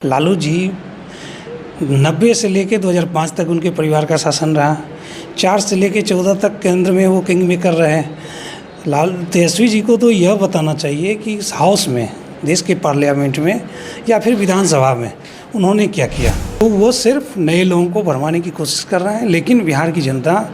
लालू जी 90 से लेके 2005 तक उनके परिवार का शासन रहा। 4 से लेके 14 तक केंद्र में वो किंग मेकर रहे। तेजस्वी जी को तो यह बताना चाहिए कि इस हाउस में, देश के पार्लियामेंट में या फिर विधानसभा में उन्होंने क्या किया। तो वो सिर्फ नए लोगों को भरमाने की कोशिश कर रहे हैं, लेकिन बिहार की जनता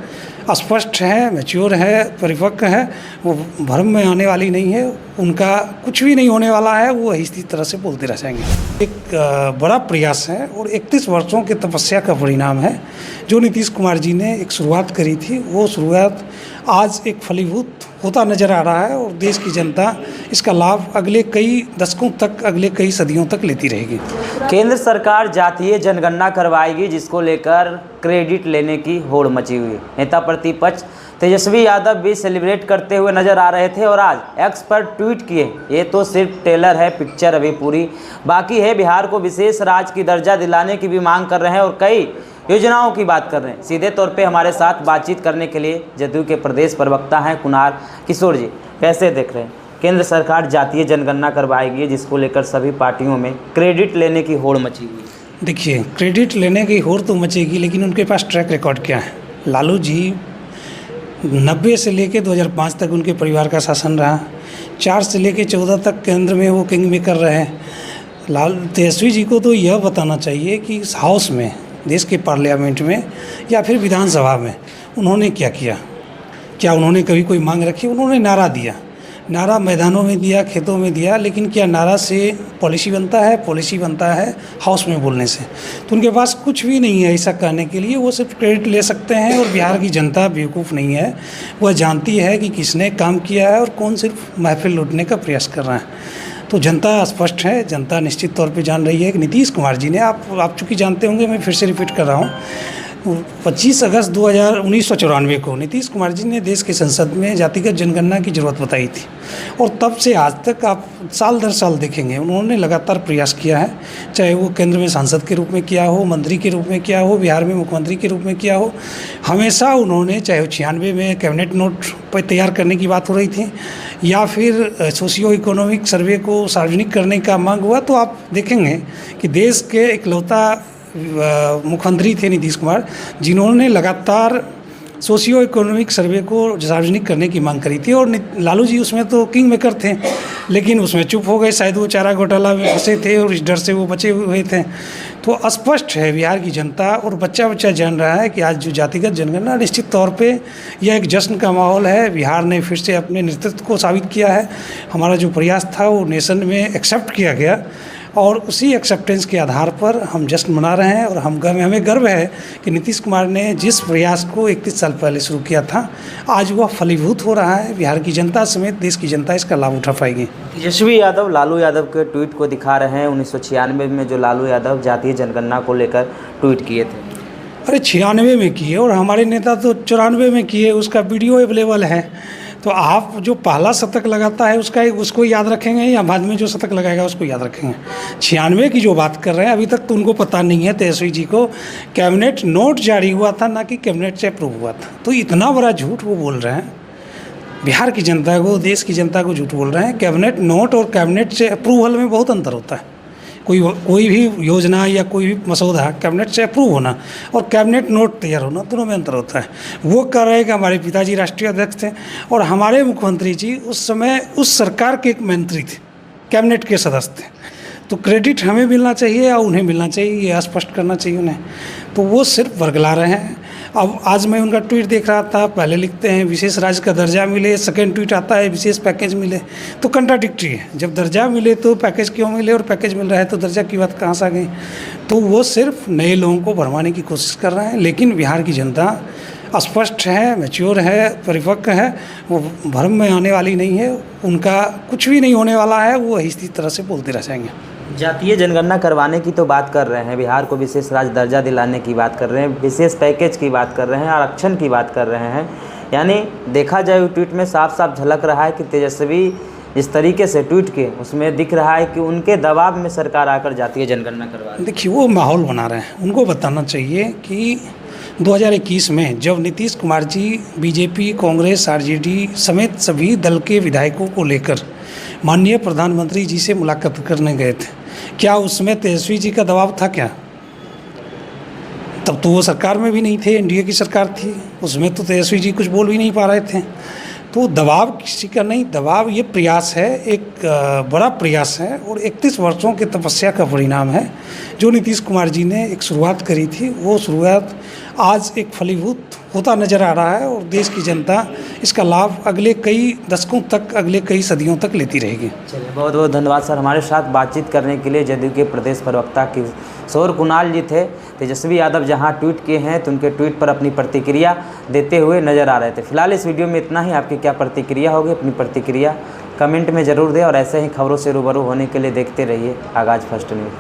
स्पष्ट है, मैच्योर है, परिपक्व है, वो भ्रम में आने वाली नहीं है। उनका कुछ भी नहीं होने वाला है, वो इसी तरह से बोलते रह जाएंगे। एक बड़ा प्रयास है और 31 वर्षों के तपस्या का परिणाम है। जो नीतीश कुमार जी ने एक शुरुआत करी थी, वो शुरुआत आज एक फलीभूत होता नज़र आ रहा है और देश की जनता इसका लाभ अगले कई दशकों तक, अगले कई सदियों तक लेती रहेगी। केंद्र सरकार जातीय जनगणना करवाएगी, जिसको लेकर क्रेडिट लेने की होड़ मची हुई है। नेता प्रतिपक्ष तेजस्वी यादव भी सेलिब्रेट करते हुए नजर आ रहे थे और आज एक्स पर ट्वीट किए, ये तो सिर्फ ट्रेलर है, पिक्चर अभी पूरी बाकी है। बिहार को विशेष राज्य की दर्जा दिलाने की भी मांग कर रहे हैं और कई योजनाओं की बात कर रहे हैं। सीधे तौर पे हमारे साथ बातचीत करने के लिए जदयू के प्रदेश प्रवक्ता हैं कुणाल किशोर जी। कैसे देख रहे हैं, केंद्र सरकार जातीय जनगणना करवाएगी, जिसको लेकर सभी पार्टियों में क्रेडिट लेने की होड़ मची हुई है। देखिए, क्रेडिट लेने की होड़ तो मचेगी, लेकिन उनके पास ट्रैक रिकॉर्ड क्या है। लालू जी 90 से लेके 2005 तक उनके परिवार का शासन रहा। 4 से लेके 14 तक केंद्र में वो किंग मेकर रहे। तेजस्वी जी को तो यह बताना चाहिए कि इस हाउस में, देश के पार्लियामेंट में या फिर विधानसभा में उन्होंने क्या किया। क्या उन्होंने कभी कोई मांग रखी? उन्होंने नारा दिया, नारा मैदानों में दिया, खेतों में दिया, लेकिन क्या नारा से पॉलिसी बनता है? पॉलिसी बनता है हाउस में बोलने से। तो उनके पास कुछ भी नहीं है ऐसा करने के लिए। वो सिर्फ क्रेडिट ले सकते हैं और बिहार की जनता बेवकूफ़ नहीं है, वह जानती है कि किसने काम किया है और कौन सिर्फ महफिल लूटने का प्रयास कर रहा है। तो जनता स्पष्ट है, जनता निश्चित तौर पे जान रही है कि नीतीश कुमार जी ने, आप चूँकि जानते होंगे, मैं फिर से रिपीट कर रहा हूँ, 25 अगस्त 1994 को नीतीश कुमार जी ने देश की संसद में जातिगत जनगणना की ज़रूरत बताई थी और तब से आज तक आप साल दर साल देखेंगे उन्होंने लगातार प्रयास किया है। चाहे वो केंद्र में सांसद के रूप में किया हो, मंत्री के रूप में किया हो, बिहार में मुख्यमंत्री के रूप में किया हो, हमेशा उन्होंने, चाहे 96 में कैबिनेट नोट पर तैयार करने की बात हो रही थी या फिर सोशियो इकोनॉमिक सर्वे को सार्वजनिक करने का मांग हुआ, तो आप देखेंगे कि देश के इकलौता मुख्यमंत्री थे नीतीश कुमार, जिन्होंने लगातार सोशियो इकोनॉमिक सर्वे को सार्वजनिक करने की मांग करी थी। और लालू जी उसमें तो किंग मेकर थे, लेकिन उसमें चुप हो गए। शायद वो चारा घोटाला में फंसे थे और इस डर से वो बचे हुए थे। तो स्पष्ट है, बिहार की जनता और बच्चा जान रहा है कि आज जो जातिगत जनगणना, निश्चित तौर पे यह एक जश्न का माहौल है। बिहार ने फिर से अपने नेतृत्व को साबित किया है। हमारा जो प्रयास था वो नेशन में एक्सेप्ट किया गया और उसी एक्सेप्टेंस के आधार पर हम जश्न मना रहे हैं। और हमें गर्व है कि नीतीश कुमार ने जिस प्रयास को 31 साल पहले शुरू किया था, आज वह फलीभूत हो रहा है। बिहार की जनता समेत देश की जनता इसका लाभ उठा पाएगी। तेजस्वी यादव लालू यादव के ट्वीट को दिखा रहे हैं। 1996 में जो लालू यादव जातीय जनगणना को लेकर ट्वीट किए थे, अरे 96 में किए और हमारे नेता तो 94 में किए, उसका वीडियो अवेलेबल है। तो आप जो पहला शतक लगाता है उसको याद रखेंगे या बाद में जो शतक लगाएगा उसको याद रखेंगे? 96 की जो बात कर रहे हैं, अभी तक तो उनको पता नहीं है तेजस्वी जी को कैबिनेट नोट जारी हुआ था, ना कि कैबिनेट से अप्रूव हुआ था। तो इतना बड़ा झूठ वो बोल रहे हैं, बिहार की जनता को, देश की जनता को झूठ बोल रहे हैं। कैबिनेट नोट और कैबिनेट से अप्रूवल में बहुत अंतर होता है। कोई भी योजना या कोई भी मसौदा कैबिनेट से अप्रूव होना और कैबिनेट नोट तैयार होना, दोनों में अंतर होता है। वो कह रहे हैं कि हमारे पिताजी राष्ट्रीय अध्यक्ष थे और हमारे मुख्यमंत्री जी उस समय उस सरकार के एक मंत्री थे, कैबिनेट के सदस्य थे। तो क्रेडिट हमें मिलना चाहिए या उन्हें मिलना चाहिए, ये स्पष्ट करना चाहिए उन्हें। तो वो सिर्फ वर्गला रहे हैं। अब आज मैं उनका ट्वीट देख रहा था, पहले लिखते हैं विशेष राज्य का दर्जा मिले, सेकेंड ट्वीट आता है विशेष पैकेज मिले। तो कंट्राडिक्टरी है, जब दर्जा मिले तो पैकेज क्यों मिले और पैकेज मिल रहा है तो दर्जा की बात कहाँ से आ गई? तो वो सिर्फ नए लोगों को भरमाने की कोशिश कर रहे हैं, लेकिन बिहार की जनता स्पष्ट है, मैच्योर है, परिपक्व है, वो भ्रम में आने वाली नहीं है। उनका कुछ भी नहीं होने वाला है, वो इसी तरह से बोलते रह जाएंगे। जातीय जनगणना करवाने की तो बात कर रहे हैं, बिहार को विशेष राज्य दर्जा दिलाने की बात कर रहे हैं, विशेष पैकेज की बात कर रहे हैं, आरक्षण की बात कर रहे हैं। यानी देखा जाए ट्वीट में साफ साफ झलक रहा है कि तेजस्वी जिस तरीके से ट्वीट किए, उसमें दिख रहा है कि उनके दबाव में सरकार आकर जातीय जनगणना करवा रही है। देखिए, वो माहौल बना रहे हैं। उनको बताना चाहिए कि 2021 में जब नीतीश कुमार जी बीजेपी, कांग्रेस, आरजेडी समेत सभी दल के विधायकों को लेकर माननीय प्रधानमंत्री जी से मुलाकात करने गए थे क्या उसमें तेजस्वी जी का दबाव था क्या? तब तो वो सरकार में भी नहीं थे, एनडीए की सरकार थी, उसमें तो तेजस्वी जी कुछ बोल भी नहीं पा रहे थे। तो दबाव किसी का नहीं, दबाव ये प्रयास है, एक बड़ा प्रयास है और 31 वर्षों की तपस्या का परिणाम है। जो नीतीश कुमार जी ने एक शुरुआत करी थी, वो शुरुआत आज एक फलीभूत होता नज़र आ रहा है और देश की जनता इसका लाभ अगले कई दशकों तक, अगले कई सदियों तक लेती रहेगी। चलिए, बहुत बहुत धन्यवाद सर। हमारे साथ बातचीत करने के लिए जदयू के प्रदेश प्रवक्ता किशोर कुणाल जी थे। तेजस्वी यादव जहां ट्वीट किए हैं तो उनके ट्वीट पर अपनी प्रतिक्रिया देते हुए नज़र आ रहे थे। फिलहाल इस वीडियो में इतना ही। आपकी क्या प्रतिक्रिया होगी, अपनी प्रतिक्रिया कमेंट में ज़रूर दें और ऐसे ही खबरों से रूबरू होने के लिए देखते रहिए आगाज़ फर्स्ट न्यूज़।